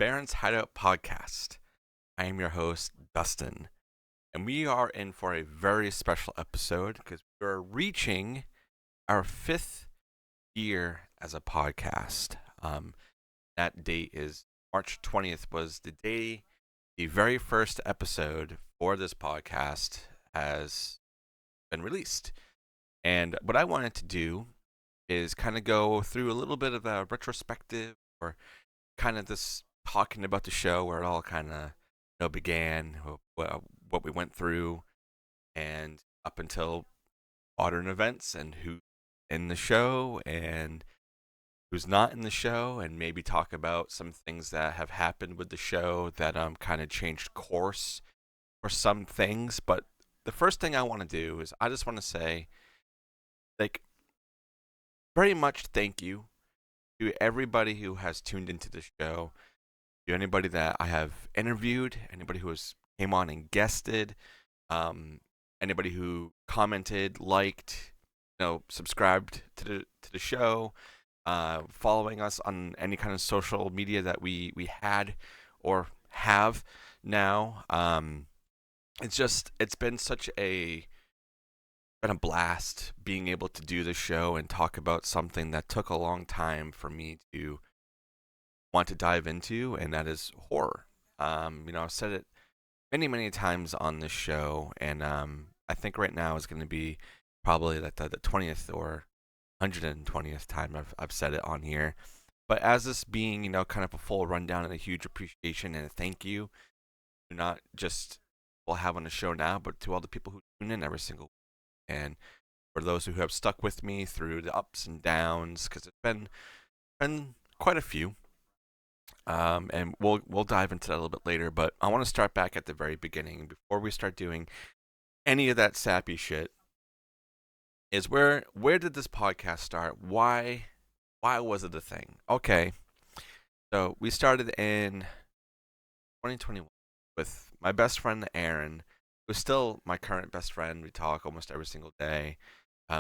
Barron's Hideout Podcast. I am your host, Dustin, and we are in for a very special episode because we're reaching our fifth year as a podcast. That date is March 20th, was the day the very first episode for this podcast has been released. And what I wanted to do is kind of go through a little bit of a retrospective or kind of this talking about the show where it all kind of began, what we went through, and up until modern events and who's in the show and who's not in the show, and maybe talk about some things that have happened with the show that kind of changed course for some things. But the first thing I want to do is I just want to say, like, very much thank you to everybody who has tuned into the show, to anybody that I have interviewed, anybody who has came on and guested, um, anybody who commented, liked, subscribed to the show, following us on any kind of social media that we had or have now. It's been such a blast being able to do the show and talk about something that took a long time for me to want to dive into, and that is horror. I've said it many times on this show, and I think right now is going to be probably the 20th or 120th time I've said it on here. But as this being, kind of a full rundown and a huge appreciation and a thank you, to not just we'll have on the show now, but to all the people who tune in every single week, and for those who have stuck with me through the ups and downs, because it's been quite a few. And we'll dive into that a little bit later, but I want to start back at the very beginning before we start doing any of that sappy shit. Is where did this podcast start? Why was it a thing? Okay, so we started in 2021 with my best friend Aaron, who's still my current best friend. We talk almost every single day.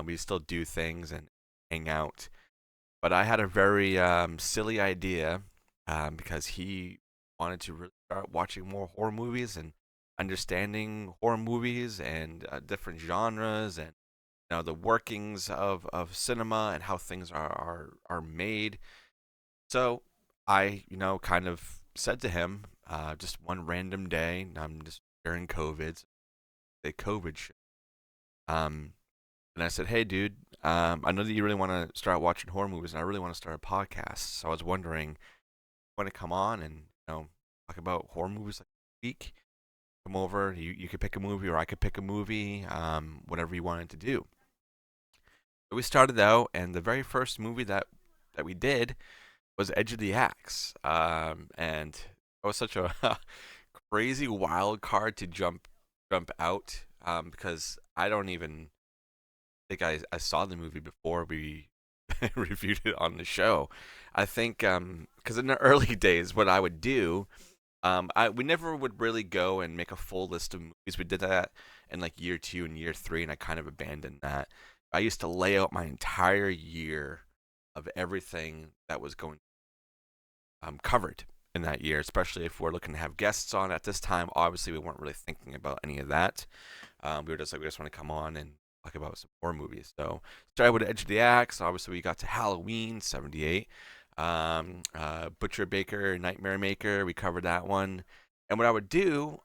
We still do things and hang out. But I had a very silly idea because he wanted to really start watching more horror movies and understanding horror movies and different genres and the workings of cinema and how things are made. So I kind of said to him just one random day, I'm just during COVID, the COVID shit. And I said, hey, dude, I know that you really want to start watching horror movies, and I really want to start a podcast. So I was wondering, you want to come on and talk about horror movies like a week? Come over. You could pick a movie, or I could pick a movie, whatever you wanted to do. So we started out, and the very first movie that we did was Edge of the Axe, and it was such a crazy wild card to jump out, because I don't even think I saw the movie before we reviewed it on the show. I think because in the early days, what I would do, we never would really go and make a full list of movies. We did that in like year 2 and year 3, and I kind of abandoned that. I used to lay out my entire year of everything that was going covered in that year, especially if we're looking to have guests on. At this time, obviously, we weren't really thinking about any of that. We were just like, we just want to come on and talk about some horror movies. So started with Edge of the Axe. Obviously, we got to Halloween '78, Butcher Baker, Nightmare Maker. We covered that one. And what I would do,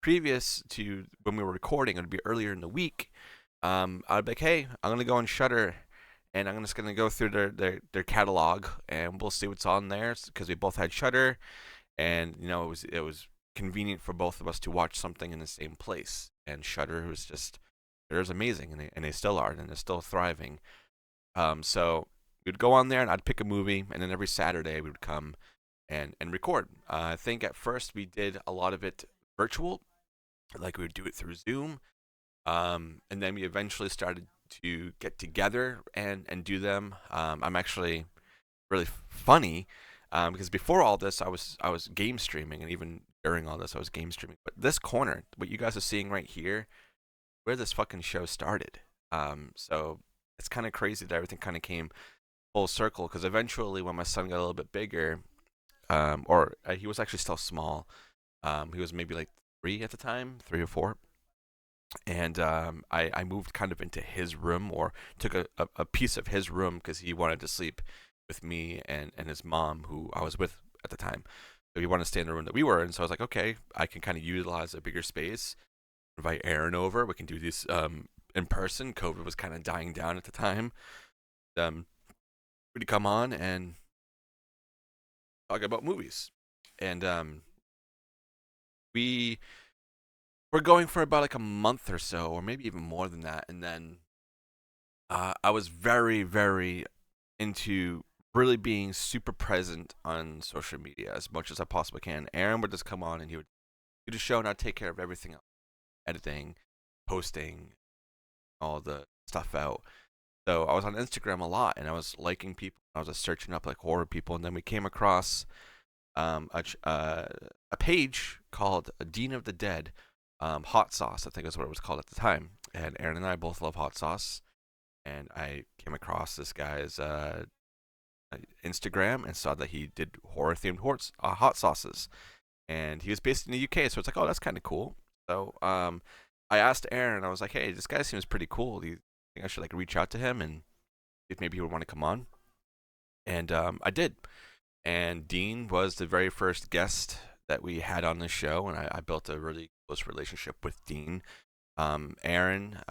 previous to when we were recording, it would be earlier in the week. I'd be like, hey, I'm gonna go on Shudder, and I'm just gonna go through their catalog, and we'll see what's on there because we both had Shudder, and it was convenient for both of us to watch something in the same place. And Shudder was amazing, and they still are, and they're still thriving. So we'd go on there, and I'd pick a movie, and then every Saturday we would come and record. I think at first we did a lot of it virtual, like we would do it through Zoom, and then we eventually started to get together and do them. I'm actually really funny because before all this, I was game streaming, and even during all this, I was game streaming. But this corner, what you guys are seeing right here, where this fucking show started. So it's kind of crazy that everything kind of came full circle because eventually, when my son got a little bit bigger, or he was actually still small. He was maybe like 3 at the time, 3 or 4. And I moved kind of into his room, or took a piece of his room because he wanted to sleep with me and his mom, who I was with at the time. So he wanted to stay in the room that we were in. So I was like, okay, I can kind of utilize a bigger space, invite Aaron over. We can do this in person. COVID was kind of dying down at the time. Um, we'd come on and talk about movies. And we were going for about like a month or so, or maybe even more than that. And then I was very, very into really being super present on social media as much as I possibly can. Aaron would just come on and he would do the show, and I'd take care of everything else: editing, posting, all the stuff out. So I was on Instagram a lot, and I was liking people. I was just searching up like horror people, and then we came across a page called Dean of the Dead, Hot Sauce, I think is what it was called at the time. And Aaron and I both love hot sauce, and I came across this guy's Instagram and saw that he did horror themed hot sauces, and he was based in the UK. So it's like, oh, that's kind of cool. So I asked Aaron, I was like, hey, this guy seems pretty cool. Do you think I should like reach out to him and see if maybe he would want to come on? And I did. And Dean was the very first guest that we had on the show, and I built a really close relationship with Dean. Aaron,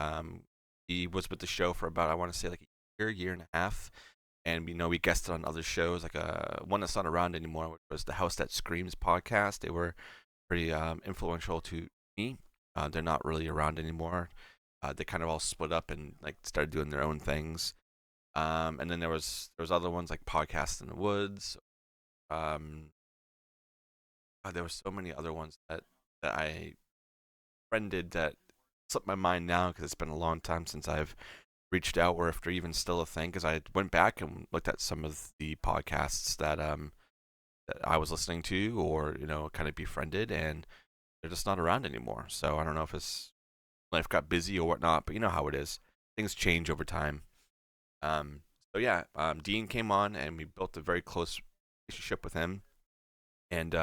he was with the show for about, I want to say, like a year and a half, and we guested on other shows, like one that's not around anymore, which was the House That Screams podcast. They were pretty influential to me. They're not really around anymore. They kind of all split up and like started doing their own things. And then there was other ones like Podcast in the Woods. There were so many other ones that I friended that slipped my mind now because it's been a long time since I've reached out, or if they're even still a thing. Because I went back and looked at some of the podcasts that I was listening to, or kind of befriended, and they're just not around anymore. So I don't know if his life got busy or whatnot, but you know how it is. Things change over time. Um, so yeah, Dean came on, and we built a very close relationship with him. And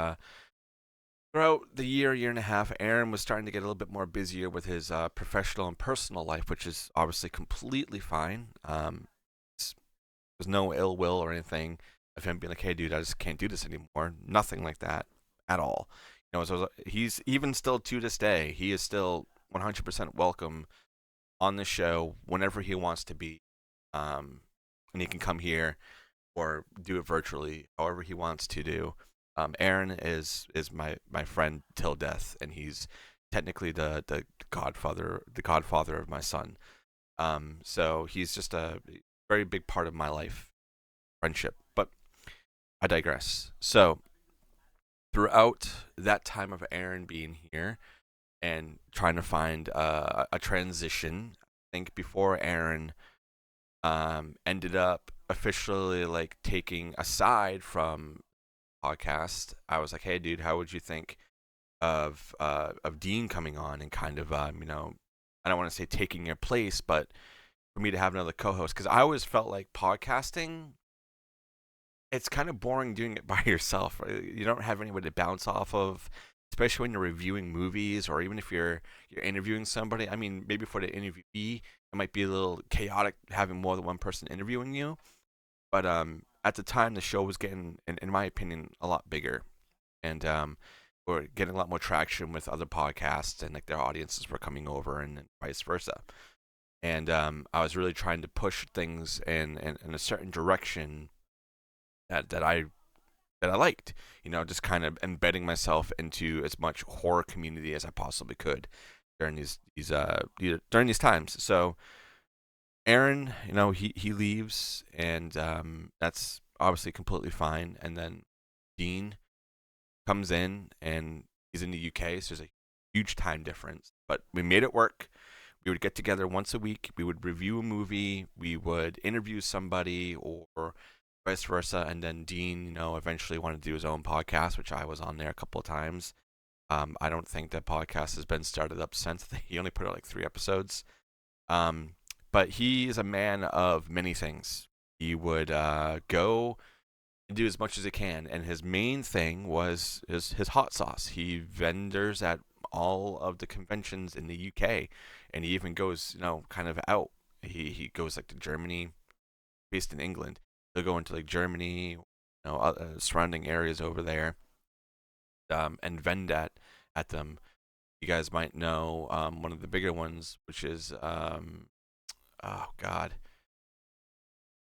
throughout the year and a half, Aaron was starting to get a little bit more busier with his professional and personal life, which is obviously completely fine. There's no ill will or anything of him being like, "Hey, dude, I just can't do this anymore." Nothing like that at all. So he's even still to this day, he is still 100% welcome on the show whenever he wants to be, and he can come here or do it virtually, however he wants to do. Aaron is my friend till death, and he's technically the godfather of my son. So he's just a very big part of my life, friendship. But I digress. So throughout that time of Aaron being here and trying to find a transition, I think before Aaron ended up officially like taking aside from podcast, I was like, "Hey, dude, how would you think of Dean coming on and kind of I don't want to say taking your place, but for me to have another co-host, because I always felt like podcasting, it's kind of boring doing it by yourself. Right? You don't have anybody to bounce off of, especially when you're reviewing movies, or even if you're interviewing somebody. I mean, maybe for the interviewee, it might be a little chaotic having more than one person interviewing you. But at the time, the show was getting, in my opinion, a lot bigger, and we're getting a lot more traction with other podcasts, and like their audiences were coming over, and vice versa. And I was really trying to push things in a certain direction that I liked. Just kind of embedding myself into as much horror community as I possibly could during during these times. So Aaron, he leaves, and that's obviously completely fine. And then Dean comes in, and he's in the UK, so there's a huge time difference. But we made it work. We would get together once a week. We would review a movie. We would interview somebody, or vice versa. And then Dean, eventually wanted to do his own podcast, which I was on there a couple of times. I don't think that podcast has been started up since. I think he only put out like 3 episodes. But he is a man of many things. He would go do as much as he can. And his main thing was his hot sauce. He vendors at all of the conventions in the UK, and he even goes, kind of out. He goes like to Germany, based in England. He'll go into like Germany, surrounding areas over there, and vend at them. You guys might know one of the bigger ones, which is oh god,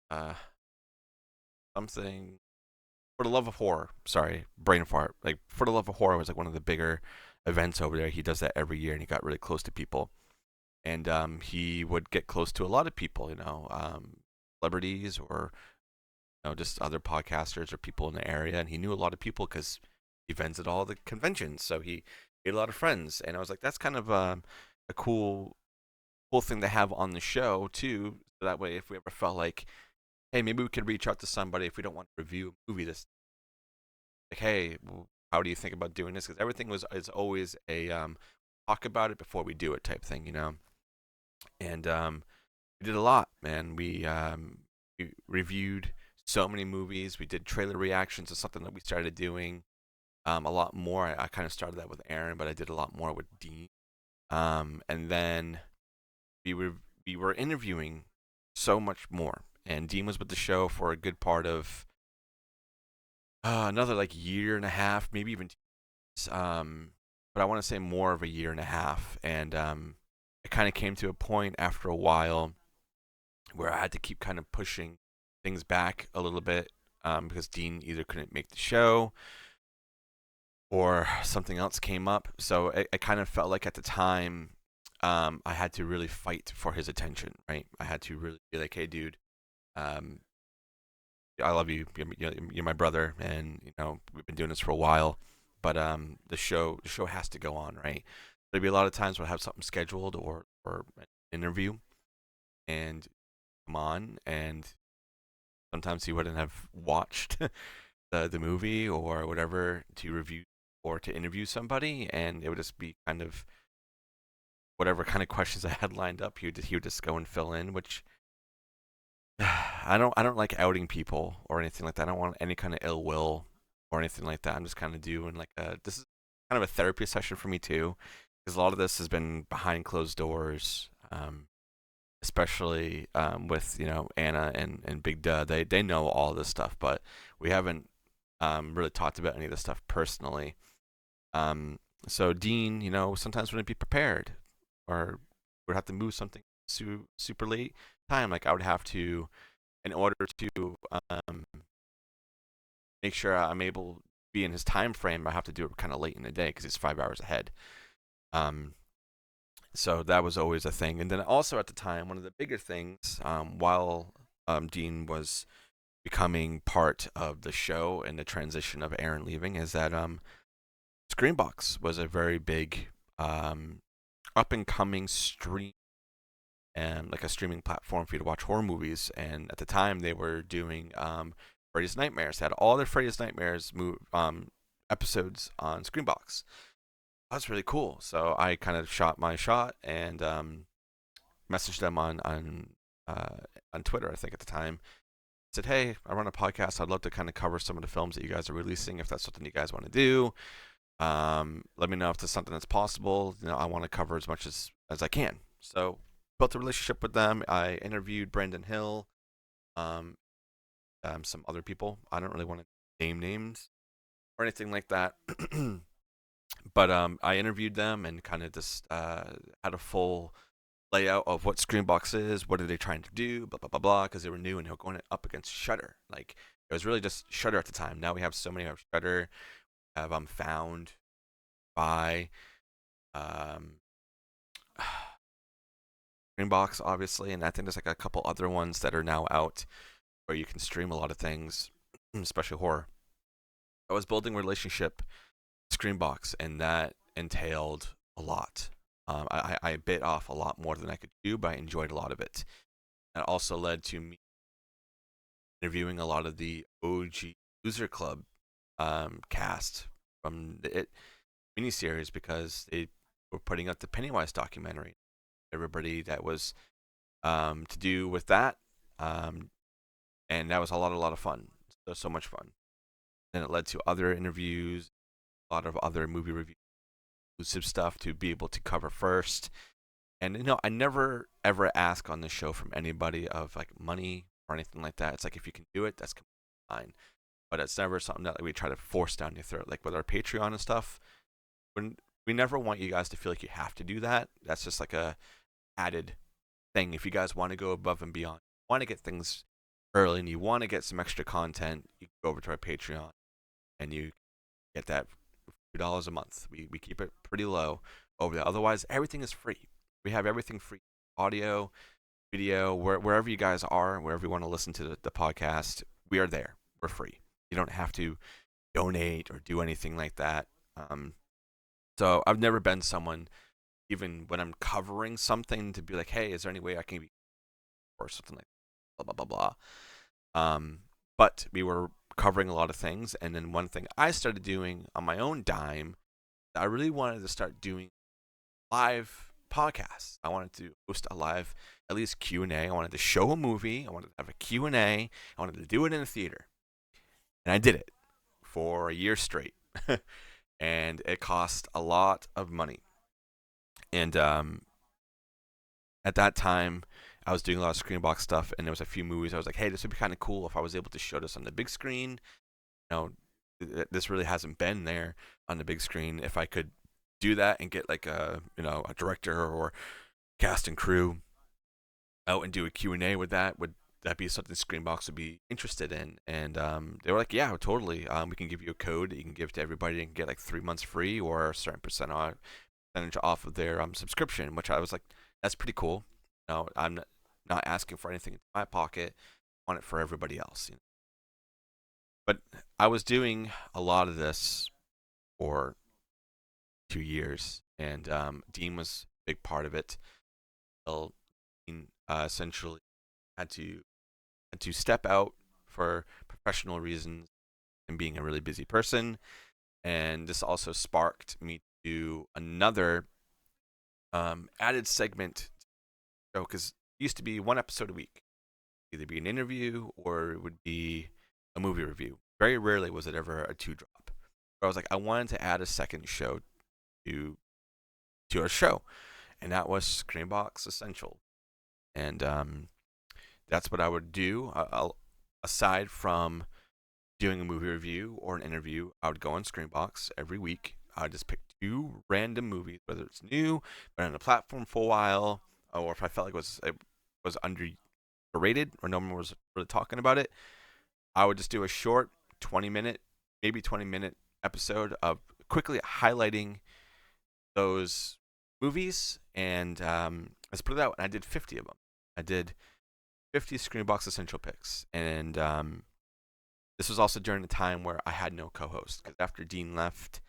uh, something for the love of horror. Sorry, brain fart. Like for the love of horror was like one of the bigger events over there. He does that every year, and he got really close to people. And he would get close to a lot of people, celebrities or just other podcasters or people in the area. And he knew a lot of people because he vents at all the conventions, so he made a lot of friends. And I was like, that's kind of a cool thing to have on the show too. So that way, if we ever felt like, hey, maybe we could reach out to somebody if we don't want to review a movie, this like, hey, how do you think about doing this? Because everything is always a talk about it before we do it type thing. And we did a lot, man. We reviewed so many movies. We did trailer reactions. Is something that we started doing a lot more. I kind of started that with Aaron, but I did a lot more with Dean. And then we were we were interviewing so much more. And Dean was with the show for a good part of another like year and a half, maybe even 2 years. But I want to say more of a year and a half. And it kind of came to a point after a while where I had to keep kind of pushing things back a little bit because Dean either couldn't make the show or something else came up. So it kind of felt like at the time I had to really fight for his attention, right? I had to really be like, hey, dude, um, I love you. You're my brother, and we've been doing this for a while. But the show has to go on, right? There'd be a lot of times where I have something scheduled or an interview, and come on, and sometimes he wouldn't have watched the movie or whatever to review or to interview somebody, and it would just be kind of whatever kind of questions I had lined up. He would just go and fill in, which I don't like outing people or anything like that. I don't want any kind of ill will or anything like that. I'm just kind of doing like this is kind of a therapy session for me too, because a lot of this has been behind closed doors. Especially with Anna and Big Duh, they know all this stuff, but we haven't really talked about any of this stuff personally. Um, so Dean, sometimes wouldn't be prepared, or would have to move something super late time. Like I would have to, in order to make sure I'm able to be in his time frame, I have to do it kind of late in the day because he's 5 hours ahead. Um, so that was always a thing. And then also at the time, one of the bigger things, while Dean was becoming part of the show and the transition of Aaron leaving, is that Screenbox was a very big up and coming stream and like a streaming platform for you to watch horror movies. And at the time, they were doing Freddy's Nightmares. They had all their Freddy's Nightmares episodes on Screenbox. That's really cool. So I kind of shot my shot and messaged them on Twitter, I think at the time. Said, hey, I run a podcast. I'd love to kind of cover some of the films that you guys are releasing. If that's something you guys want to do, let me know if there's something that's possible. I want to cover as much as I can. So built a relationship with them. I interviewed Brandon Hill, um, some other people. I don't really want to name names or anything like that. But I interviewed them and kind of just had a full layout of what Screenbox is, what are they trying to do, blah blah blah blah, because they were new and they were going up against Shudder. Like it was really just Shudder at the time. Now we have so many. We have Shudder, have Found, by um, Screenbox, obviously, and I think there's like a couple other ones that are now out where you can stream a lot of things, especially horror. I was building a relationship Screenbox, and that entailed a lot. I bit off a lot more than I could do, but I enjoyed a lot of it. That also led to me interviewing a lot of the OG Loser Club cast from the It miniseries because they were putting out the Pennywise documentary. Everybody that was to do with that, and that was a lot of fun. so much fun. Then it led to other interviews, a lot of other movie review exclusive stuff to be able to cover first. And I never ever ask on the show from anybody of like money or anything like that. It's like if you can do it, that's fine. But it's never something that like, we try to force down your throat. Like with our Patreon and stuff, we never want you guys to feel like you have to do that. That's just like a added thing. If you guys want to go above and beyond, want to get things early, and you want to get some extra content, you go over to our Patreon and you get that $2 a month. We keep it pretty low over there. Otherwise, everything is free. We have everything free: audio, video, wherever you guys are, wherever you want to listen to the podcast, we are there. We're free. You don't have to donate or do anything like that. So I've never been someone, even when I'm covering something, to be like, hey, is there any way I can be or something like blah blah blah blah. But we were covering a lot of things, and then one thing I started doing on my own dime, I really wanted to start doing live podcasts. I wanted to host a live, at least Q&A. I wanted to show a movie. I wanted to have a Q&A. I wanted to do it in a theater. And I did it for a year straight. And it cost a lot of money. And at that time, I was doing a lot of Screenbox stuff, and there was a few movies. I was like, hey, this would be kind of cool if I was able to show this on the big screen. This really hasn't been there on the big screen. If I could do that and get like a director or cast and crew out and do a Q&A with that, would that be something Screenbox would be interested in? And they were like, yeah, totally. We can give you a code that you can give to everybody and get like 3 months free or a certain percentage off of their subscription, which I was like, that's pretty cool. I'm not asking for anything in my pocket. I want it for everybody else. But I was doing a lot of this for 2 years, and Dean was a big part of it. Well, Dean essentially had to step out for professional reasons and being a really busy person, and this also sparked me to do another added segment show, because it used to be one episode a week, either be an interview or it would be a movie review. Very rarely was it ever a 2-drop. I was like, I wanted to add a second show to our show, and that was Screenbox Essential. And that's what I would do. Aside from doing a movie review or an interview, I would go on Screenbox every week. I would just pick 2 random movies, whether it's new, been on the platform for a while, or if I felt like it was underrated or no one was really talking about it. I would just do a short 20-minute, maybe 20-minute episode of quickly highlighting those movies, and let's put it out. And I did 50 of them. I did 50 Screenbox Essential picks, and this was also during the time where I had no co-host, because after Dean left,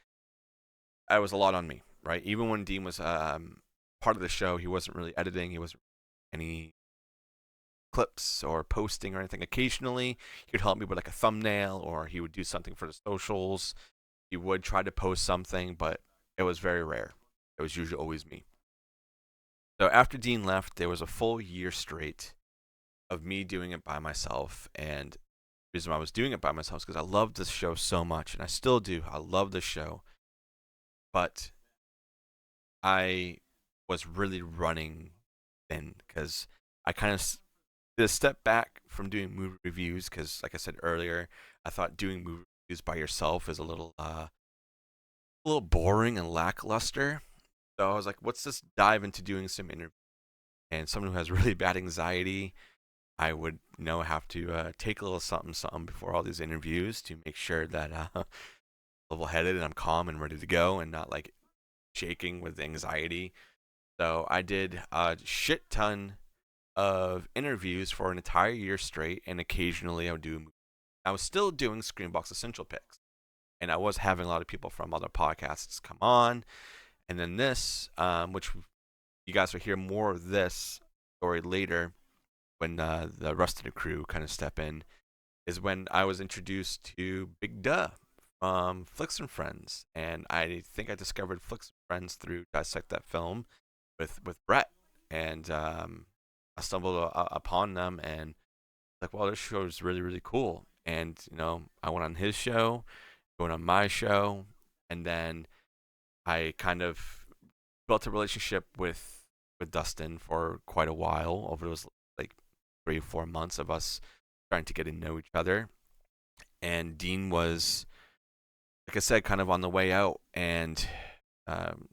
it was a lot on me, right? Even when Dean was part of the show, he wasn't really editing. He wasn't any clips or posting or anything. Occasionally, he would help me with like a thumbnail, or he would do something for the socials. He would try to post something, but it was very rare. It was usually always me. So after Dean left, there was a full year straight of me doing it by myself. And the reason why I was doing it by myself is because I loved this show so much, and I still do. I love this show. But I was really running thin, because I kind of did a step back from doing movie reviews, because, like I said earlier, I thought doing movie reviews by yourself is a little boring and lackluster. So I was like, let's just dive into doing some interviews. And someone who has really bad anxiety, I would have to take a little something something before all these interviews to make sure that level-headed and I'm calm and ready to go and not like shaking with anxiety. So I did a shit ton of interviews for an entire year straight, and occasionally I was still doing Screenbox Essential picks, and I was having a lot of people from other podcasts come on. And then this, which you guys will hear more of this story later when the rest of the crew kind of step in, is when I was introduced to Big Duh from Flicks and Friends. And I think I discovered Flicks and Friends through Dissect That Film with Brett. And I stumbled upon them and like, wow, this show is really, really cool. and I went on his show, going on my show, and then I kind of built a relationship with Dustin for quite a while over those like 3 or 4 months of us trying to get to know each other. And Dean was, like I said, kind of on the way out, and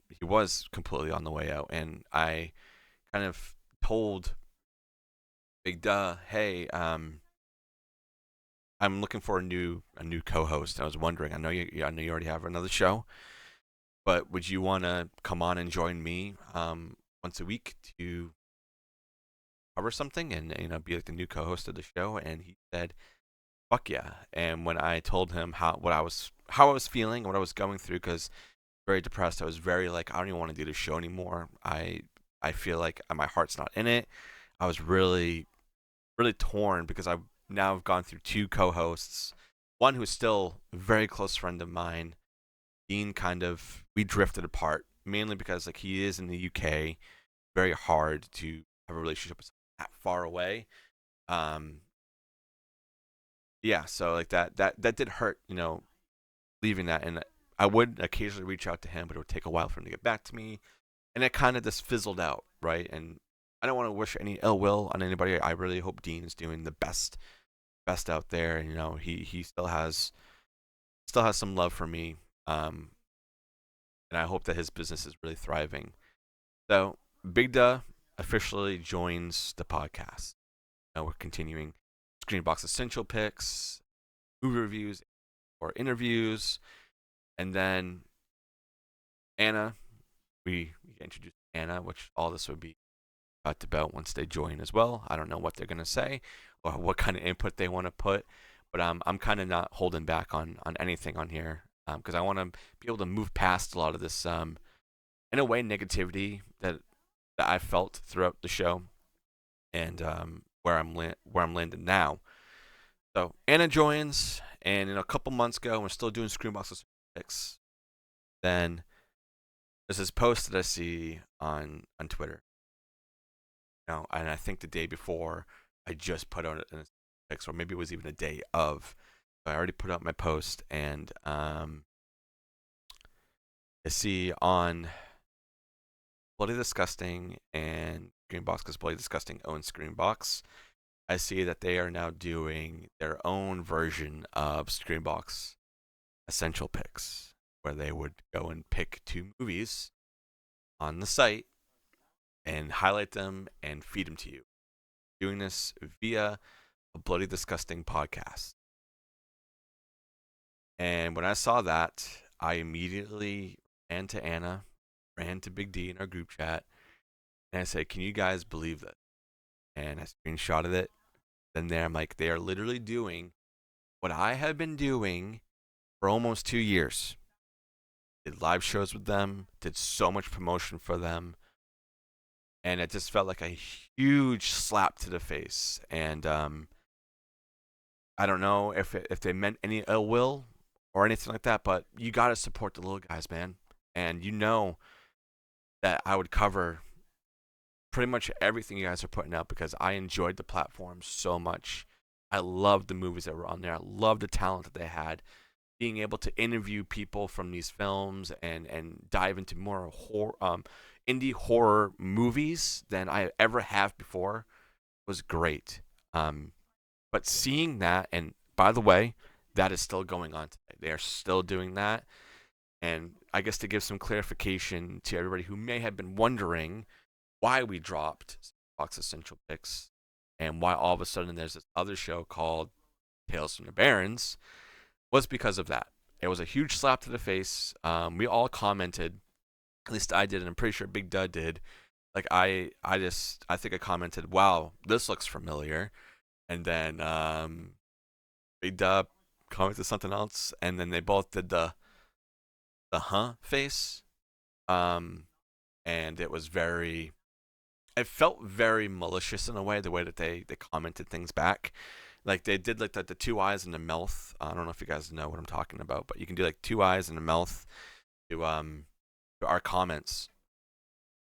he was completely on the way out. And I kind of told Big Duh, hey, I'm looking for a new co-host. I was wondering, I know you already have another show, but would you want to come on and join me once a week to cover something and be like the new co-host of the show? And he said, "Fuck yeah!" And when I told him how I was feeling, what I was going through, because very depressed, I was very like, I don't even want to do this show anymore. I feel like my heart's not in it. I was really really torn because I've now gone through two co-hosts, one who's still a very close friend of mine. Dean, kind of, we drifted apart mainly because like he is in the UK, very hard to have a relationship with someone that far away. Um, yeah, so like that did hurt, leaving that, and I would occasionally reach out to him, but it would take a while for him to get back to me, and it kind of just fizzled out, right? And I don't want to wish any ill will on anybody. I really hope Dean is doing the best out there, and he still has some love for me, um, and I hope that his business is really thriving. So Big Duh officially joins the podcast. Now we're continuing Screenbox Essential Picks, movie reviews, or interviews, and then Anna. We introduced Anna, which all this would be talked about once they join as well. I don't know what they're gonna say or what kind of input they want to put, but I'm kind of not holding back on anything on here because I want to be able to move past a lot of this in a way negativity that I felt throughout the show, and where I'm landing now. So Anna joins, and a couple months ago, we're still doing Screenbox 6. Then there's this post that I see on Twitter. And I think the day before, I just put out an text, or maybe it was even a day of. So I already put out my post, and I see on Bloody Disgusting and Screenbox, because Bloody Disgusting owns Screenbox. I see that they are now doing their own version of Screenbox Essential Picks, where they would go and pick two movies on the site and highlight them and feed them to you. Doing this via a Bloody Disgusting podcast. And when I saw that, I immediately ran to Anna, ran to Big D in our group chat, and I said, "Can you guys believe this?" And I screenshotted it. Then there, I'm like, they are literally doing what I have been doing for almost 2 years. Did live shows with them, did so much promotion for them, and it just felt like a huge slap to the face. And I don't know if they meant any ill will or anything like that, but you got to support the little guys, man. And that I would cover pretty much everything you guys are putting out because I enjoyed the platform so much. I loved the movies that were on there. I loved the talent that they had. Being able to interview people from these films and dive into more indie horror movies than I ever have before was great. But seeing that, and by the way, that is still going on today. They are still doing that. And I guess to give some clarification to everybody who may have been wondering why we dropped Fox Essential Picks and why all of a sudden there's this other show called Tales from the Barrens, was because of that. It was a huge slap to the face. We all commented, at least I did, and I'm pretty sure Big Dud did. Like I think I commented, "Wow, this looks familiar," and then Big Dud commented something else, and then they both did the face, and it felt very malicious in a way, the way that they commented things back. Like they did like the two eyes and the mouth. I don't know if you guys know what I'm talking about, but you can do like two eyes and a mouth to our comments.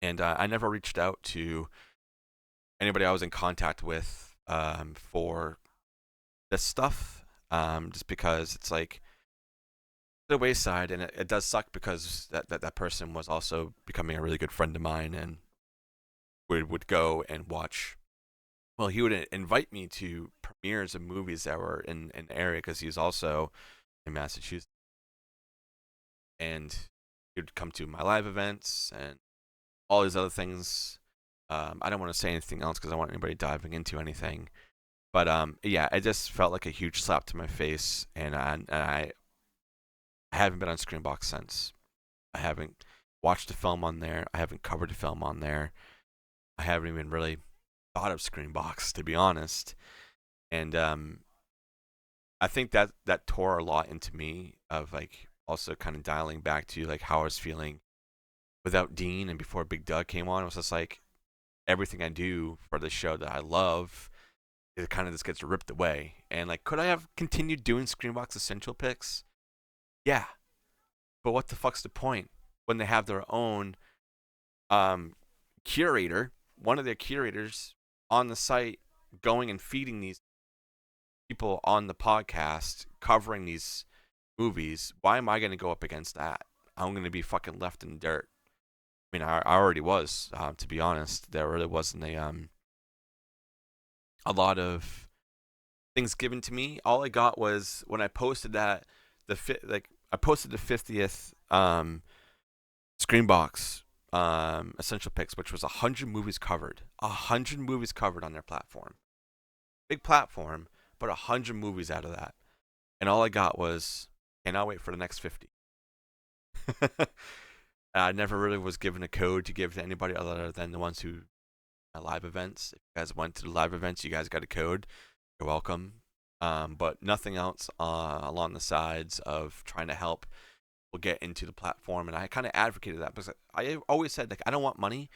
And I never reached out to anybody I was in contact with for this stuff. just because it's like the wayside, and it does suck because that person was also becoming a really good friend of mine, and would go and watch. Well, he would invite me to premieres of movies that were in the area because he's also in Massachusetts, and he would come to my live events and all these other things. I don't want to say anything else because I don't want anybody diving into anything. But yeah, it just felt like a huge slap to my face, and I haven't been on Screenbox since. I haven't watched a film on there. I haven't covered a film on there. I haven't even really thought of Screenbox, to be honest. And I think that tore a lot into me of like also kind of dialing back to like how I was feeling without Dean and before Big Doug came on. It was just like everything I do for the show that I love, it kind of just gets ripped away. And like, could I have continued doing Screenbox Essential Picks? Yeah, but what the fuck's the point when they have their own um, curator, one of their curators on the site, going and feeding these people on the podcast covering these movies? Why am I going to go up against that? I'm going to be fucking left in the dirt. I mean, I already was, to be honest. There really wasn't a lot of things given to me. All I got was when I posted that I posted the 50th Screenbox essential picks, which was 100 movies covered. 100 movies covered on their platform. Big platform, but 100 movies out of that. And all I got was, cannot wait for the next 50. I never really was given a code to give to anybody other than the ones who live events. If you guys went to the live events, you guys got a code. You're welcome. But nothing else along the sides of trying to help people get into the platform. And I kind of advocated that because I always said, like, I don't want money,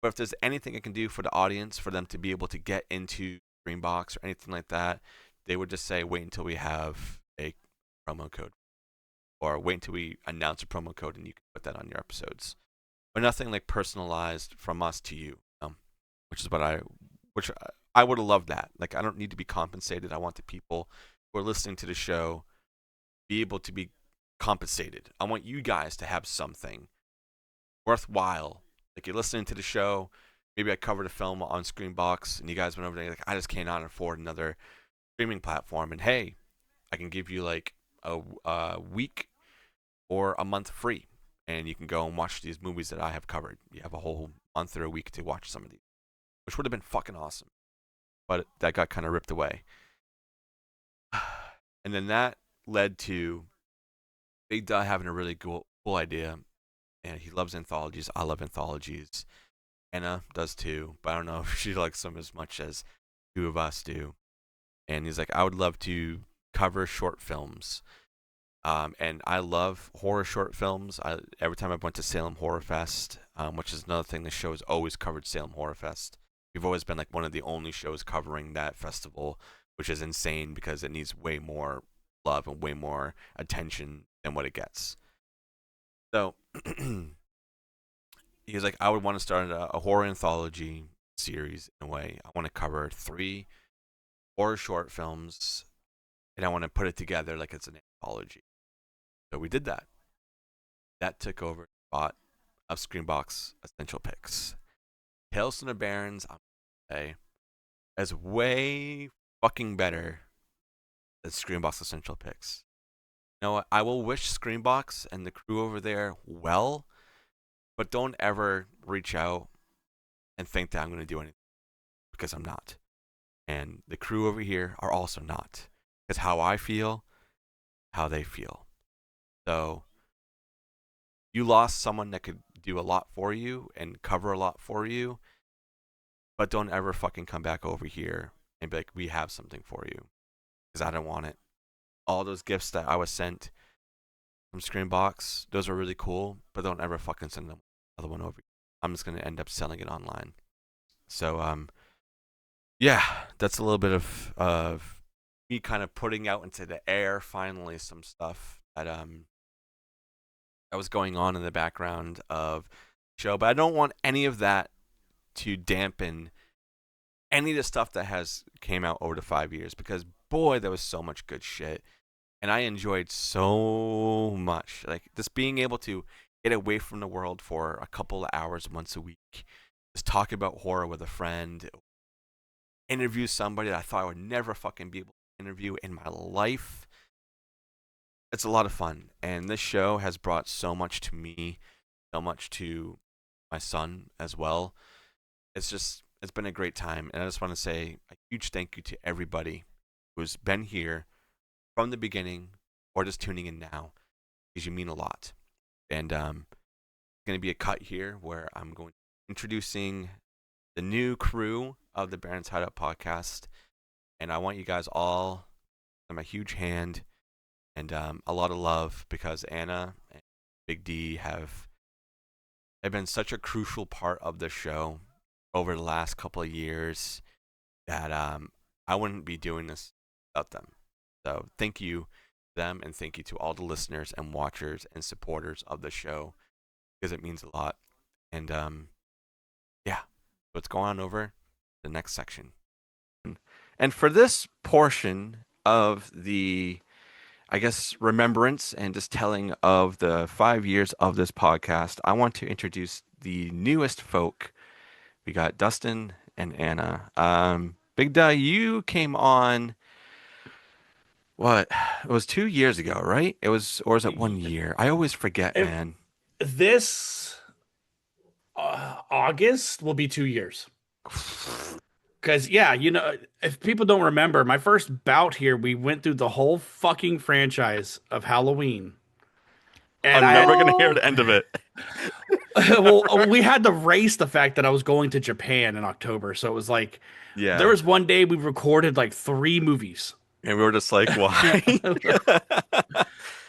but if there's anything I can do for the audience, for them to be able to get into Greenbox or anything like that, they would just say, wait until we have a promo code, or wait until we announce a promo code and you can put that on your episodes. But nothing like personalized from us to you, which is which I would have loved that. Like, I don't need to be compensated. I want the people who are listening to the show be able to be compensated. I want you guys to have something worthwhile. Like, you're listening to the show. Maybe I covered a film on Screenbox, and you guys went over there like, I just cannot afford another streaming platform. And hey, I can give you like a week or a month free, and you can go and watch these movies that I have covered. You have a whole month or a week to watch some of these, which would have been fucking awesome. But that got kind of ripped away. And then that led to Big Duh having a really cool idea, and he loves anthologies. I love anthologies. Anna does too, but I don't know if she likes them as much as two of us do. And he's like, I would love to cover short films. And I love horror short films. Every time I went to Salem Horror Fest, which is another thing, the show has always covered Salem Horror Fest. We've always been like one of the only shows covering that festival, which is insane because it needs way more love and way more attention than what it gets. So he was like, I would want to start a horror anthology series in a way. I want to cover 3 horror short films, and I want to put it together like it's an anthology. So we did that. That took over the spot of Screenbox Essential Picks. Tales from the Barrens, I'm gonna say, is way fucking better than Screenbox Essential Picks. You know what? I will wish Screenbox and the crew over there well, but don't ever reach out and think that I'm going to do anything, because I'm not. And the crew over here are also not. Because how I feel, how they feel. So you lost someone that could do a lot for you and cover a lot for you, but don't ever fucking come back over here and be like, we have something for you. Because I don't want it. All those gifts that I was sent from Screenbox, those are really cool, but don't ever fucking send them another one over. I'm just going to end up selling it online. So, yeah, that's a little bit of me kind of putting out into the air finally some stuff that was going on in the background of the show. But I don't want any of that to dampen any of the stuff that has came out over the 5 years, because boy, there was so much good shit, and I enjoyed so much. Like just being able to get away from the world for a couple of hours once a week, just talk about horror with a friend, interview somebody that I thought I would never fucking be able to interview in my life. It's a lot of fun, and this show has brought so much to me, so much to my son as well. It's been a great time, and I just want to say a huge thank you to everybody who's been here from the beginning or just tuning in now, because you mean a lot. And going to be a cut here where I'm going introducing the new crew of the Baron's Hideout podcast, and I want you guys all to give them a huge hand and a lot of love, because Anna and Big D have been such a crucial part of the show over the last couple of years that I wouldn't be doing this without them. So thank you to them, and thank you to all the listeners and watchers and supporters of the show, because it means a lot. And yeah, let's go on over to the next section. And for this portion of the, I guess, remembrance and just telling of the 5 years of this podcast, I want to introduce the newest folk. We got Dustin and Anna. Big Duh, you came on, what? It was 2 years ago, right? It was, or was it 1 year? I always forget, man. This August will be 2 years. Because, yeah, if people don't remember, my first bout here, we went through the whole fucking franchise of Halloween. And I'm never going to hear the end of it. well, we had to race the fact that I was going to Japan in October. So it was like, Yeah. there was one day we recorded like 3 movies. And we were just like, why?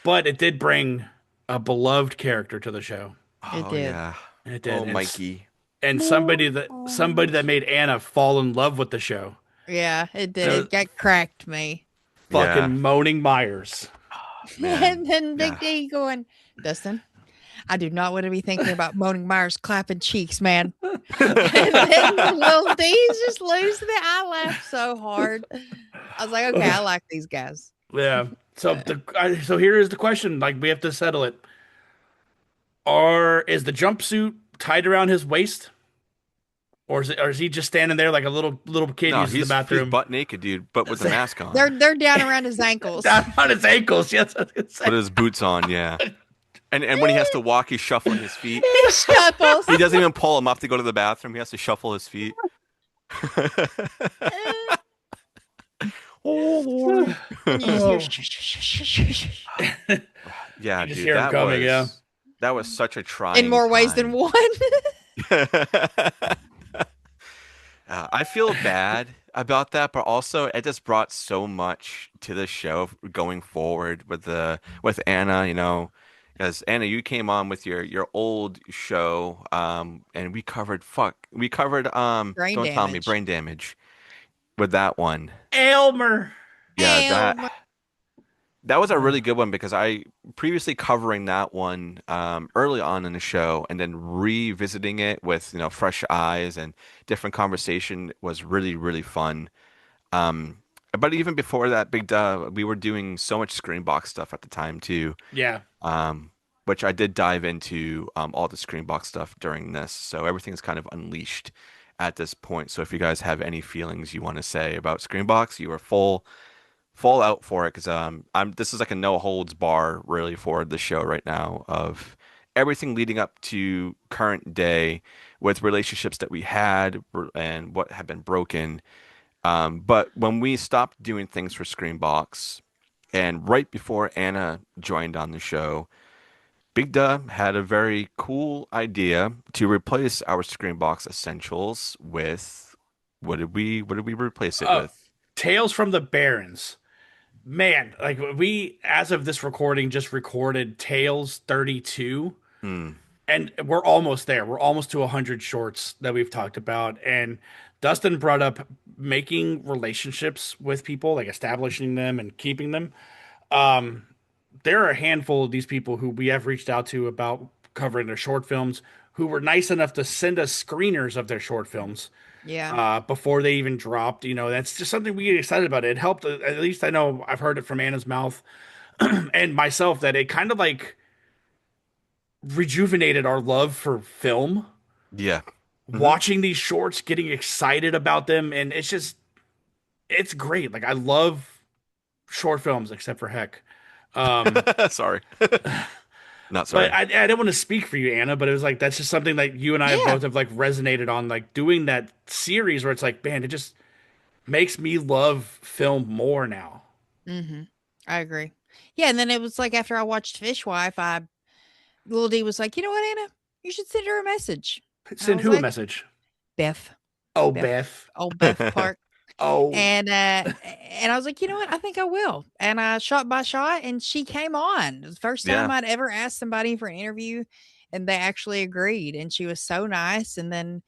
But it did bring a beloved character to the show. It Oh, did. yeah. It did. Oh, Mikey. And somebody that made Anna fall in love with the show. Yeah, it did. It got cracked me. Fucking Moaning Myers. Man. And then Big Yeah. D going, Dustin, I do not want to be thinking about Moaning Myers clapping cheeks, man. And then little D's just losing it. I laughed so hard. I was like, okay, I like these guys. Yeah. So so here is the question. Like, we have to settle it. Is the jumpsuit tied around his waist? Or is he just standing there like a little kid using the bathroom? He's butt naked, dude, but with the mask on. They're down around his ankles. Down on his ankles, yes. With his boots on, yeah. And when he has to walk, he's shuffling his feet. He shuffles. He doesn't even pull him up to go to the bathroom. He has to shuffle his feet. Oh, Lord. Yeah, just dude, hear him coming, yeah. That was such a trying In more ways than time. one. I feel bad about that, but also it just brought so much to the show going forward with Anna, because Anna, you came on with your old show, and we covered Brain don't tell me, damage. brain damage with that one. Aylmer. Yeah, Aylmer. that was a really good one, because I previously covering that one early on in the show, and then revisiting it with fresh eyes and different conversation was really, really fun. But even before that, Big Duh, we were doing so much Screenbox stuff at the time too. Yeah. Which I did dive into all the Screenbox stuff during this, so everything's kind of unleashed at this point. So if you guys have any feelings you want to say about Screenbox, you are full out for it, because this is like a no holds bar really for the show right now, of everything leading up to current day with relationships that we had and what have been broken. But when we stopped doing things for Screenbox, and right before Anna joined on the show, Big Duh had a very cool idea to replace our Screenbox essentials with, what did we replace it with? Tales from the Barrens. Man, like, we, as of this recording, just recorded Tales 32. And we're almost there. We're almost to 100 shorts that we've talked about. And Dustin brought up making relationships with people, like establishing them and keeping them. There are a handful of these people who we have reached out to about covering their short films, who were nice enough to send us screeners of their short films. Yeah. before they even dropped. That's just something we get excited about. It helped. At least I know I've heard it from Anna's mouth and myself that it kind of like rejuvenated our love for film. Yeah. Hmm. Watching these shorts, getting excited about them, and it's great. Like I love short films, except for Heck. Um, Sorry. Not but sorry. I didn't want to speak for you, Anna. But it was like that's just something that you and I Yeah. both have like resonated on, like doing that series where it's like, man, it just makes me love film more now. Mm-hmm. I agree. Yeah, and then it was like after I watched Fishwife, little D was like, you know what, Anna? You should send her a message. And I Send was who a like, message? Beth, Oh, Beth, Beth. old Beth Park. Oh, And I was like, you know what? I think I will. And I shot by shot, and she came on. It was the first time Yeah. I'd ever asked somebody for an interview, and they actually agreed. And she was so nice. And then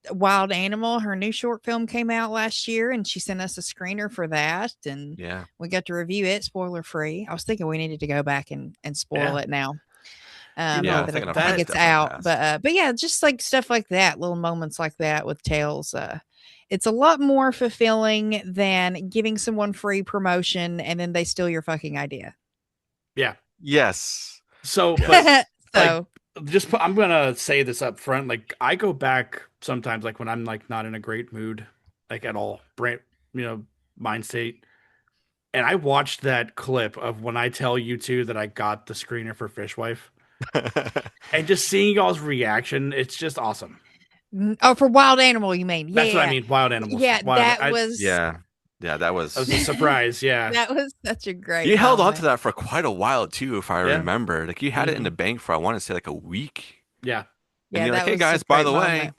Wild Animal, her new short film came out last year, and she sent us a screener for that. And Yeah. we got to review it spoiler free. I was thinking we needed to go back and spoil yeah. it now. Yeah, Now I that think I think enough that it's definitely out, passed. but yeah, just like stuff like that, little moments like that with Tales. It's a lot more fulfilling than giving someone free promotion and then they steal your fucking idea. Yeah. Yes. So, but Yes. like, So I'm gonna say this up front. Like, I go back sometimes, like when I'm like not in a great mood, like at all, brain, you know, mind state. And I watched that clip of when I tell you two that I got the screener for Fishwife, and just seeing y'all's reaction, it's just awesome. oh, for Wild Animal, you mean? That's what I Yeah, mean. Wild animals. yeah, Wild. that was Yeah. Yeah, that That was a was. surprise. Yeah. that was such a You great held on to moment. that for quite a while too, if I Yeah. remember. Like you had it in the Hmm. bank for I want to say like a week, Yeah. and Yeah, you're like, that "Hey was a guys, by great the way, moment.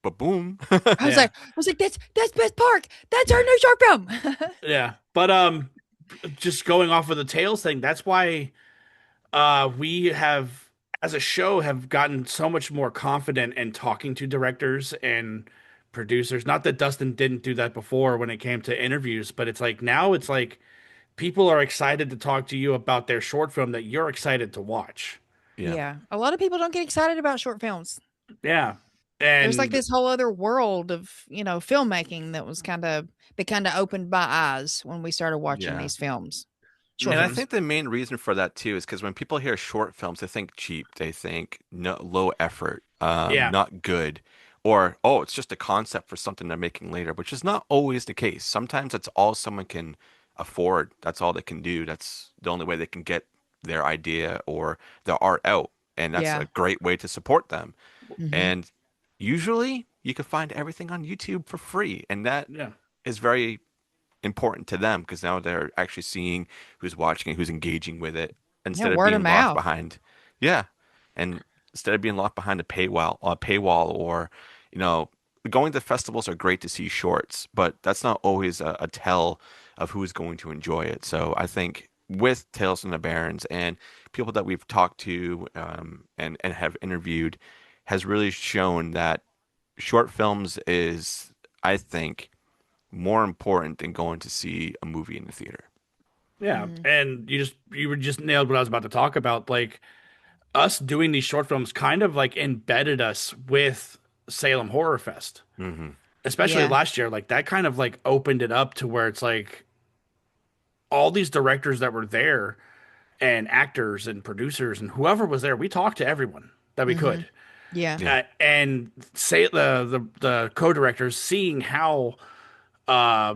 but boom." Yeah. I was like, that's Beth Park. That's our new short film. Yeah. But just going off of the Tails thing, that's why we have as a show have gotten so much more confident in talking to directors and producers. Not that Dustin didn't do that before when it came to interviews, but it's like now it's like people are excited to talk to you about their short film that you're excited to watch. Yeah. Yeah, a lot of people don't get excited about short films. Yeah. There's like And this whole other world of, filmmaking that kind of opened my eyes when we started watching Yeah. these films, short And I mhm. films. think the main reason for that too is because when people hear short films, they think cheap, they think no, low effort, Yeah. not good, or oh, it's just a concept for something they're making later, which is not always the case. Sometimes that's all someone can afford. That's all they can do. That's the only way they can get their idea or their art out, and that's Yeah. a great way to support them. Hmm. And usually, you can find everything on YouTube for free, and that Yeah. is very important to them because now they're actually seeing who's watching it, who's engaging with it, Yeah. instead of Word of being locked mouth. behind, yeah, and instead of being locked behind a paywall, or you know, going to festivals are great to see shorts, but that's not always a tell of who's going to enjoy it. So I think with Tales from the Barrens and people that we've talked to and have interviewed has really shown that short films is, I think, more important than going to see a movie in the theater. Yeah. Hmm. And you were just nailed what I was about to talk about. Like us doing these short films kind of like embedded us with Salem Horror Fest, Hmm. especially Yeah. last year. Like that kind of like opened it up to where it's like all these directors that were there and actors and producers and whoever was there, we talked to everyone that we Hmm. could. Yeah. Yeah, And say the co-directors seeing uh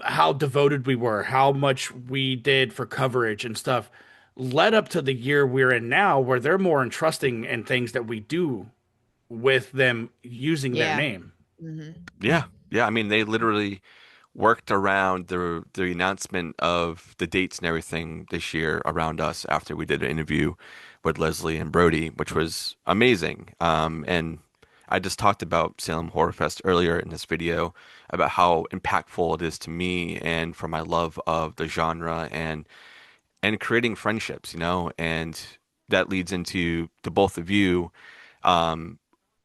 how devoted we were, how much we did for coverage and stuff, led up to the year we're in now, where they're more entrusting in things that we do with them using their Yeah. name. Hmm. yeah, yeah. I mean, they literally worked around the announcement of the dates and everything this year around us after we did an interview with Leslie and Brody, which was amazing. And I just talked about Salem Horror Fest earlier in this video about how impactful it is to me and for my love of the genre and creating friendships, and that leads into the both of you. Um,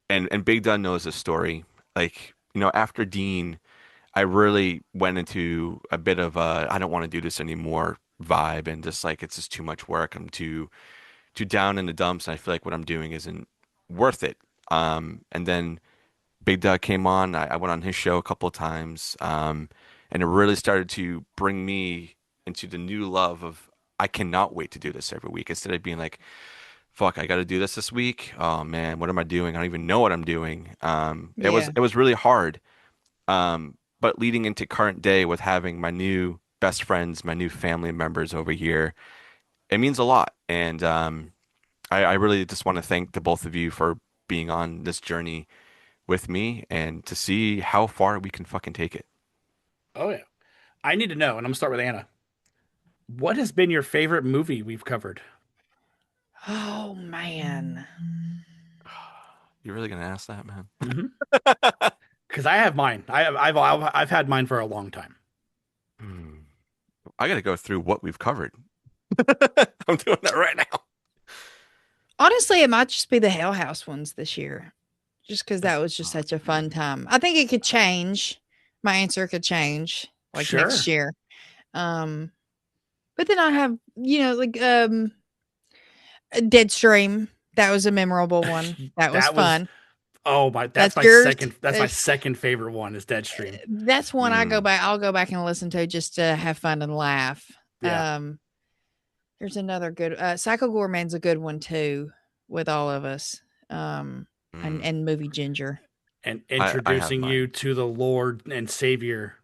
and Big Dunn knows this story. Like, after Dean, I really went into a bit of a I don't want to do this anymore vibe, and just like it's just too much work. I'm too down in the dumps, and I feel like what I'm doing isn't worth it. And then Big Doug came on. I went on his show a couple of times, and it really started to bring me into the new love of I cannot wait to do this every week instead of being like, fuck, I got to do this week. Oh man, what am I doing? I don't even know what I'm doing. Yeah. It was really hard. But leading into current day with having my new best friends, my new family members over here, it means a lot. And I really just want to thank the both of you for being on this journey with me and to see how far we can fucking take it. Oh yeah. I need to know, and I'm gonna start with Anna. What has been your favorite movie we've covered? Oh man. You're really gonna ask that, man? Because I have mine. I've had mine for a long time. Hmm. I got to go through what we've covered. I'm doing that right now. Honestly, it might just be the Hell House ones this year. Just because that was just such a fun time. I think it could change. My answer could change like Sure. next year. But then I have, Deadstream. That was a memorable one. That was fun. Oh my! That's my yours? second. That's my second favorite one. Is Deadstream. That's one I'll go back and listen to just to have fun and laugh. Yeah. There's another good Psycho Gourmand's a good one too, with all of us. And movie Ginger. And I have introducing mine. you to the Lord and Savior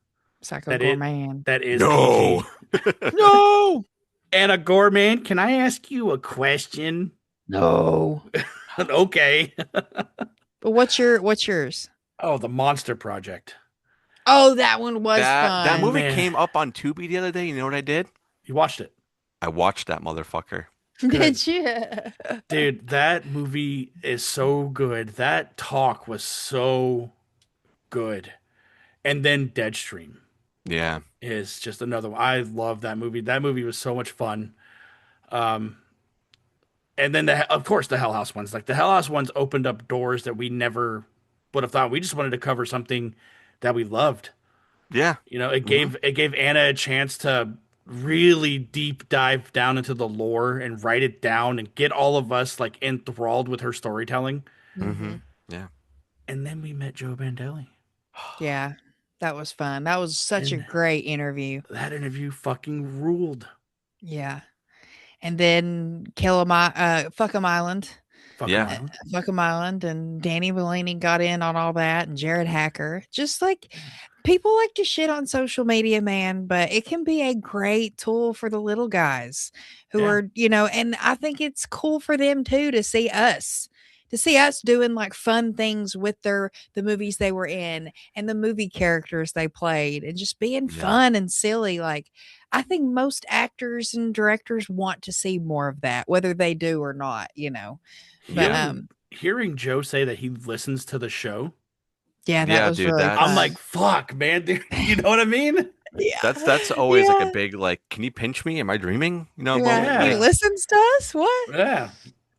Psycho Gourmand. that is No. PG. No. Anna Gourmand, can I ask you a question? No. Okay. But what's yours? Oh, the Monster Project. Oh, that one was fun. That movie Man. came up on Tubi the other day. You know what I did? You watched it. I watched that motherfucker. Did you? Dude, that movie is so good. That talk was so good. And then Deadstream Yeah. is just another one. I love that movie. That movie was so much fun. And then of course the Hell House ones. Like the Hell House ones opened up doors that we never would have thought. We just wanted to cover something that we loved. Yeah. You know, it gave Anna a chance to really deep dive down into the lore and write it down and get all of us like enthralled with her storytelling. Mm-hmm. Yeah. And then we met Joe Bandelli. Yeah, that was fun. That was such a great interview. That interview fucking ruled. Yeah. And then Fuck 'em Island. Yeah. Fuck 'em Island, and Danny Bellini got in on all that, and Jared Hacker. Just like people like to shit on social media, man, but it can be a great tool for the little guys who are, and I think it's cool for them too to see us. To see us doing like fun things with the movies they were in and the movie characters they played and just being fun and silly. Like, I think most actors and directors want to see more of that, whether they do or not, But hearing Joe say that he listens to the show. Yeah, that was really fun. I'm like, fuck, man. Dude, you know what I mean? Yeah. That's always like a big like, can you pinch me? Am I dreaming? He listens to us? What? Yeah.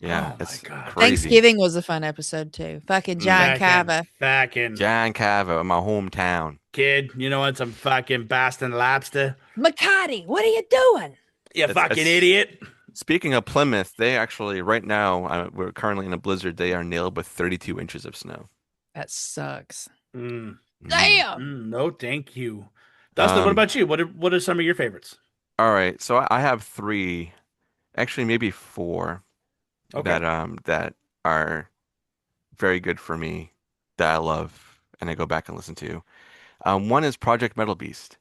Yeah, oh it's my God. crazy. Thanksgiving was a fun episode too. Fucking John Cava. John Cava in my hometown. Kid, you know what? Some fucking Boston lobster. McCarty, what are you doing? You fucking idiot. Speaking of Plymouth, they actually, right now, we're currently in a blizzard. They are nailed with 32 inches of snow. That sucks. Damn. No, thank you. Dustin, what about you? What are some of your favorites? All right. So I have 3, actually maybe 4. Okay. That are very good for me, that I love and I go back and listen to. One is Project Metal Beast.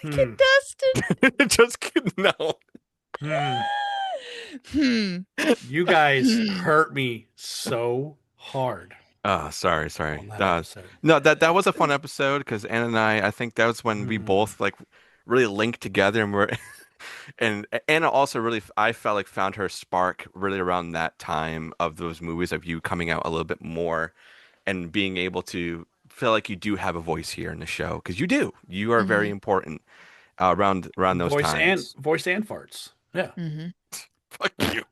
Dustin. Just kidding. No. You guys hurt me so hard. Oh, sorry. No, that was a fun episode because Anna and I think that was when we both like really linked together and we're and Anna also really, I felt like found her spark really around that time of those movies of you coming out a little bit more and being able to feel like you do have a voice here in the show because you do. You are very important around those times. Voice and farts. Yeah. Fuck you.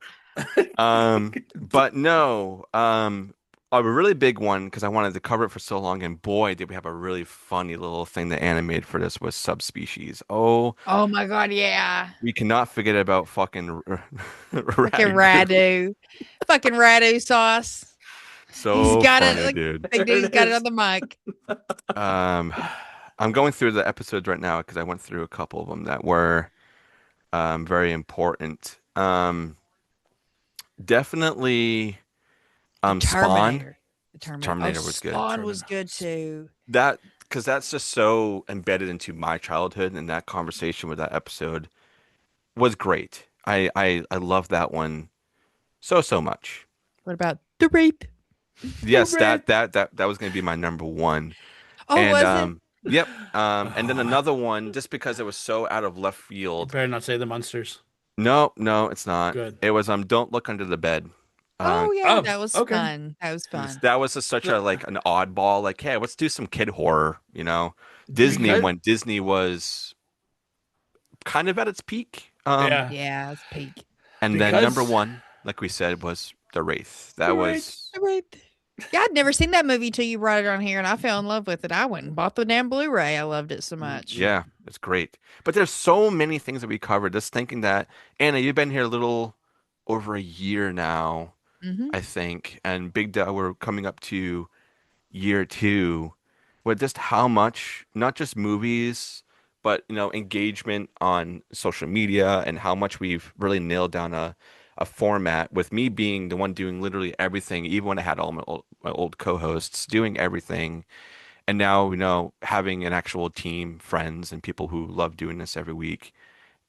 But no, a really big one because I wanted to cover it for so long, and boy, did we have a really funny little thing that Anna made for this was Subspecies. Oh my God, yeah. We cannot forget about fucking Radu sauce. So He's got funny, it. Like, dude. Big D's got it on the mic. I'm going through the episodes right now because I went through a couple of them that were very important. Definitely The Spawn. Terminator. The Terminator. Oh, Terminator was good. Spawn was good too. That because that's just so embedded into my childhood, and that conversation with that episode was great. I love that one so much. What about the rape? Yes, that was going to be my number one. Oh, And was it? yep. And then another one, just because it was so out of left You field. better not say the Munsters. No, no, it's not. Good. It was Don't Look Under the Bed. Oh yeah, Oh, that was okay. fun. That was fun. That was such a like an oddball. Like, hey, let's do some kid horror. Disney Because- when Disney was kind of at its peak. Yeah. Yeah, it's peak. And then Because- number one, like we said, was The Wraith. That The was The rape. Yeah, I'd never seen that movie till you brought it on here, and I fell in love with it. I went and bought the damn Blu-ray. I loved it so much. yeah, it's great. But there's so many things that we covered. Just thinking that Anna, you've been here a little over a year now, Mm-hmm. I think, and Big Dad, we're coming up to year two, with just how much, not just movies, but engagement on social media, and how much we've really nailed down a format. With me being the one doing literally everything, even when I had all my old co-hosts doing everything, and now having an actual team, friends, and people who love doing this every week.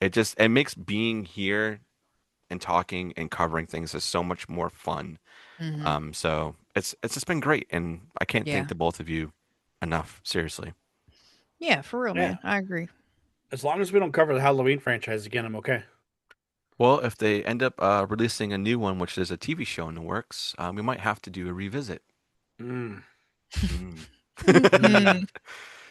It makes being here and talking and covering things is so much more fun. Mm-hmm. So it's just been great, and I can't Yeah. thank the both of you enough. Seriously. Yeah, for real, Yeah. man. I agree. As long as we don't cover the Halloween franchise again, I'm okay. Well, if they end up releasing a new one, which is a TV show in the works, we might have to do a revisit. Mm. Mm. Mm.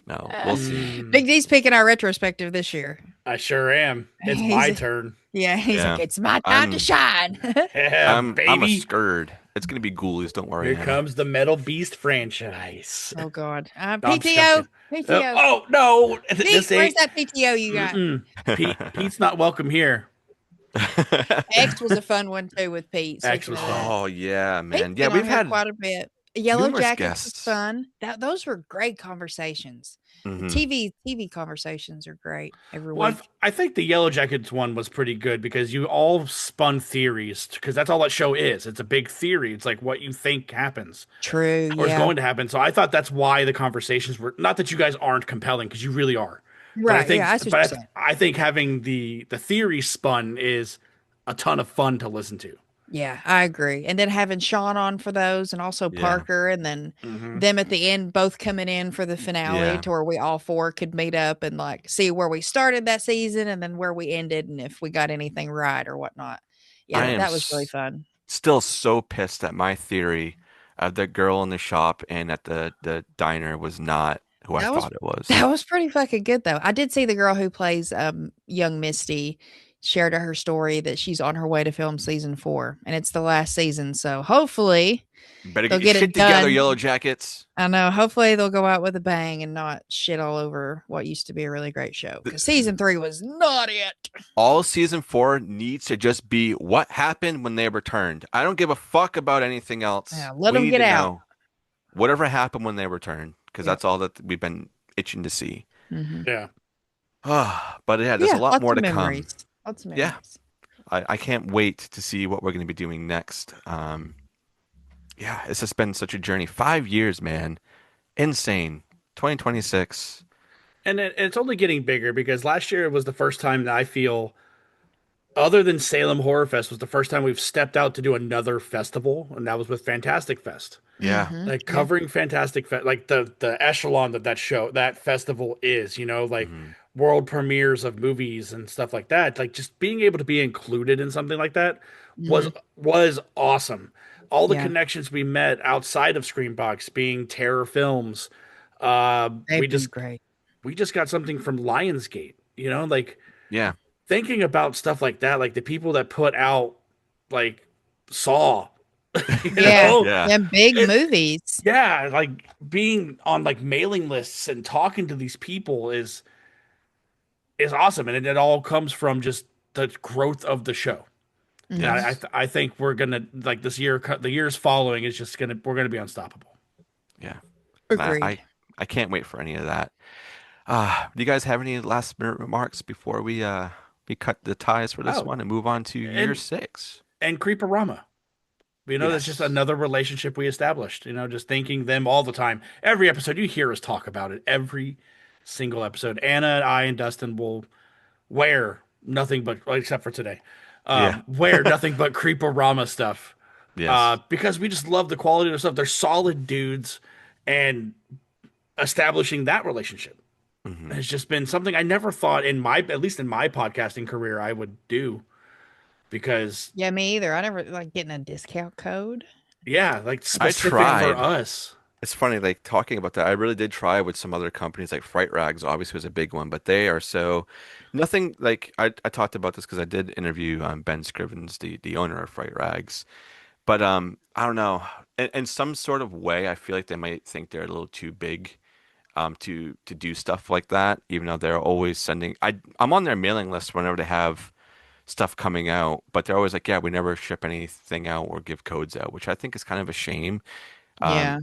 No, we'll see. Mm. Big D's picking our retrospective this year. I sure am. It's He's my a- turn. Yeah, he's Yeah. like, it's my time to shine. Yeah, I'm a baby. scared. It's gonna be ghoulies. Don't worry. Here Hannah. comes the Metal Beast franchise. Oh God. No, I'm just PTO. joking. PTO. Oh no! Pete, This where's ain't. that PTO you got? Pete's not welcome here. X was a fun one too with Pete. X Speaking was of fun. that. Oh yeah, Pete's man. Yeah, been on we've here had quite a bit. Yellow numerous Jackets was guests. fun. Those were great conversations. Mhm. TV conversations are great every Well, week. I think the Yellow Jackets one was pretty good because you all spun theories because that's all that show is. It's a big theory. It's like what you think happens True. or is Yeah. going to happen. So I thought that's why the conversations were not that you guys aren't compelling because you really are. But I Right. think, Yeah. That's what but you're I, saying. I think having the theory spun is a ton of fun to listen to. Yeah, I agree. And then having Sean on for those, and also Yeah. Parker, and then them at the end both coming in for the finale Yeah. to where we all four could meet up and like see where we started that season and then where we ended and if we got anything right or whatnot. Yeah, I am that was really fun. Still so pissed that my theory of the girl in the shop and at the diner was not who I That was- thought it was. That was pretty fucking good though. I did see the girl who plays young Misty shared her story that she's on her way to film season 4 and it's the last season. So hopefully Better they'll get your get it shit together, done. Yellow Jackets. I know. Hopefully they'll go out with a bang and not shit all over what used to be a really great show. Because season 3 was not it. All season 4 needs to just be what happened when they returned. I don't give a fuck about anything else. Yeah, let We 'em need get to out. know whatever happened when they returned, because Yep. that's all that we've been itching to see. Mhm. Yeah. But yeah, there's a lot lots more of to memories. come. Lots of Yeah. memories. I can't wait to see what we're going to be doing next. Yeah, it's just been such a journey. 5 years, man. Insane. 2026. And it's only getting bigger because last year was the first time that I feel, other than Salem Horror Fest, was the first time we've stepped out to do another festival, and that was with Fantastic Fest. Yeah. Mhm. Like covering Fantastic Fest, like the echelon that festival is, like Mhm. world premieres of movies and stuff like that. Like just being able to be included in something like that was awesome. All the Yeah. connections we met outside of Screenbox, being Terror Films, They've we been just great. we just got something from Lionsgate. Like Yeah. thinking about stuff like that, like the people that put out like Saw, you Yeah. know? Yeah. Them big It- movies. Yeah, like being on like mailing lists and talking to these people is awesome, and it all comes from just the growth of the show. And I think we're gonna like this year. The years following is just we're gonna be unstoppable. Yeah. Agreed. I can't wait for any of that. Do you guys have any last minute remarks before we cut the ties for this one and move on to year 6? And Creeperama. That's just another relationship we established. Just thanking them all the time. Every episode you hear us talk about it. Every single episode. Anna, I, and Dustin will wear nothing but, except for today, wear nothing but Creeperama stuff. Yes. Because we just love the quality of their stuff. They're solid dudes, and establishing that relationship has just been something I never thought at least in my podcasting career, I would do. Because me either. I never like getting a discount code. Yeah, like specific for us. It's funny, like talking about that. I really did try with some other companies, like Fright Rags obviously was a big one, but they are so nothing like I talked about this because I did interview Ben Scrivens, the owner of Fright Rags. But I don't know. In some sort of way, I feel like they might think they're a little too big to do stuff like that, even though they're always sending I'm on their mailing list whenever they have stuff coming out, but they're always like, yeah, we never ship anything out or give codes out, which I think is kind of a shame. Yeah.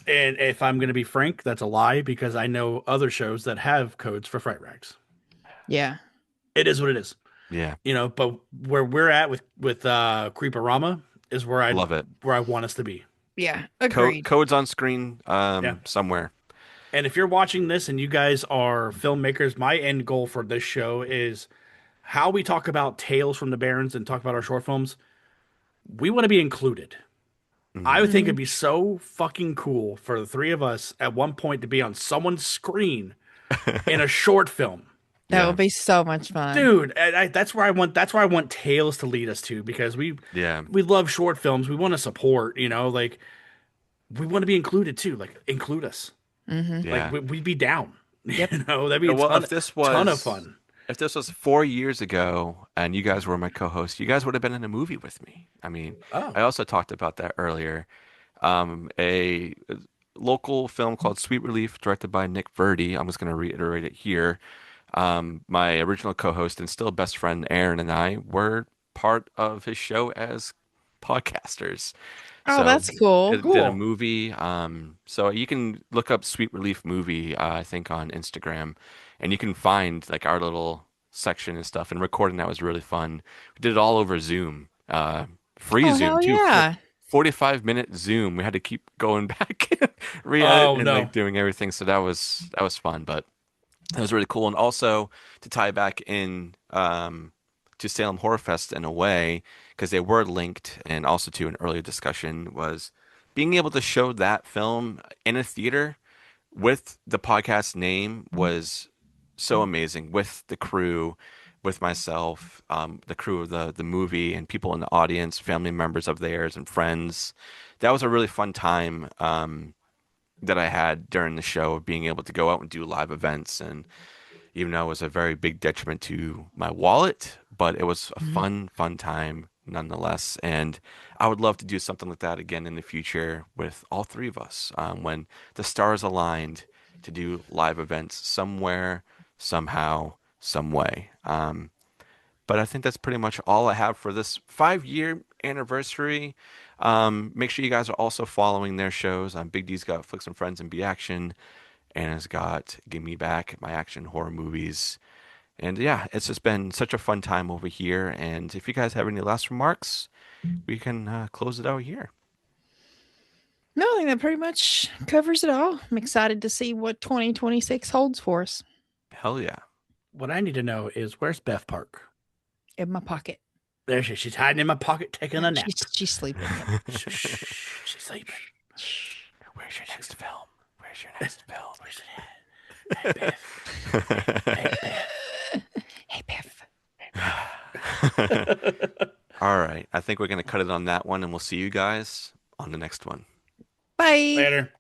And if I'm going to be frank, that's a lie because I know other shows that have codes for Fright Rags. Yeah. It is what it is. Yeah. But where we're at with Creeperama is where I love it. Where I want us to be. Yeah. Agreed. Codes on screen somewhere. And if you're watching this and you guys are filmmakers, my end goal for this show is how we talk about Tales from the Barrens and talk about our short films. We want to be included. I would think it'd be so fucking cool for the three of us at one point to be on someone's screen in a short film. That would be so much fun, dude. That's where I want Tales to lead us to, because we love short films. We want to support. Like we want to be included too. Like include us. Like we'd be down. Yep. That'd be a ton of fun. If this was 4 years ago and you guys were my co-host, you guys would have been in a movie with me. I mean, I also talked about that earlier. A local film called Sweet Relief, directed by Nick Verdi. I'm just going to reiterate it here. My original co-host and still best friend Aaron and I were part of his show as podcasters. Oh, so that's cool. Did a movie. So you can look up Sweet Relief movie, I think, on Instagram. And you can find like our little section and stuff. And recording that was really fun. We did it all over Zoom, free Zoom too. Yeah. 45-minute Zoom. We had to keep going back, and like doing everything. So that was fun. But that was really cool. And also to tie back in to Salem Horror Fest in a way, because they were linked, and also to an earlier discussion, was being able to show that film in a theater with the podcast name was so amazing, with the crew, with myself, the crew of the movie, and people in the audience, family members of theirs and friends. That was a really fun time that I had during the show, of being able to go out and do live events. And even though it was a very big detriment to my wallet, but it was a fun time nonetheless. And I would love to do something like that again in the future with all three of us, when the stars aligned to do live events somewhere, somehow, some way. But I think that's pretty much all I have for this 5-year anniversary. Make sure you guys are also following their shows. Big D's got Flicks and Friends and Be Action. Anna's got Give Me Back, My Action Horror Movies. And yeah, it's just been such a fun time over here. And if you guys have any last remarks, we can close it out here. No, I think that pretty much covers it all. I'm excited to see what 2026 holds for us. Hell yeah. What I need to know is, where's Beth Park? In my pocket. There she is. She's hiding in my pocket, taking a nap. She's sleeping. She's sleeping. Where's your next film? Where's your next film? Where's it at? Hey, Beth. Hey, Beth. All right. I think we're going to cut it on that one, and we'll see you guys on the next one. Bye. Later.